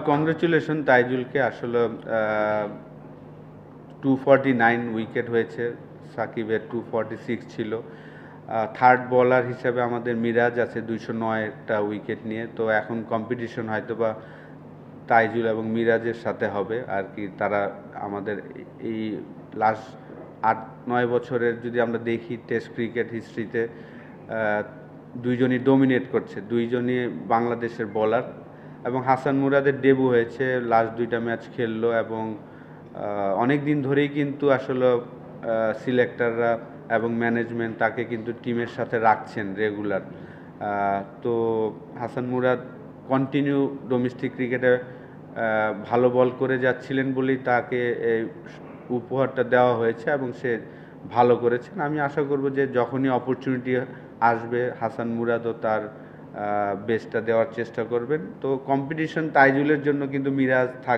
Congratulation তাইজুলকে। আসলে 249 wicket হয়েছে, সাকিবের 246 ছিল। থার্ড বোলার হিসেবে আমাদের মিরাজ আছে 209টা উইকেট নিয়ে। তো এখন কম্পিটিশন হয়তো বা তাইজুল এবং মিরাজের সাথে হবে আর কি। তারা আমাদের এই লাস্ট 8-9 বছরের যদি আমরা দেখি টেস্ট ক্রিকেট হিস্ট্রিতে দুইজনই ডোমিনেট করছে, দুইজনই বাংলাদেশের বোলার। এবং হাসান মুরাদের ডেবু হয়েছে, লাস্ট 2টা ম্যাচ খেললো এবং অনেক দিন ধরেই কিন্তু আসলে সিলেক্টররা এবং ম্যানেজমেন্ট তাকে কিন্তু টিমের সাথে রাখছেন রেগুলার। তো হাসান মুরাদ কন্টিনিউ ডোমেস্টিক ক্রিকেটে ভালো বল করে যাচ্ছিলেন বলেই তাকে এই উপহারটা দেওয়া হয়েছে এবং সে ভালো করেছেন। আমি আশা করব যে যখনই অপরচুনিটি আসবে হাসান মুরাদও তার বেস্টটা দেওয়ার চেষ্টা করবেন। তো কম্পিটিশন তাইজুলের জন্য কিন্তু মিরাজ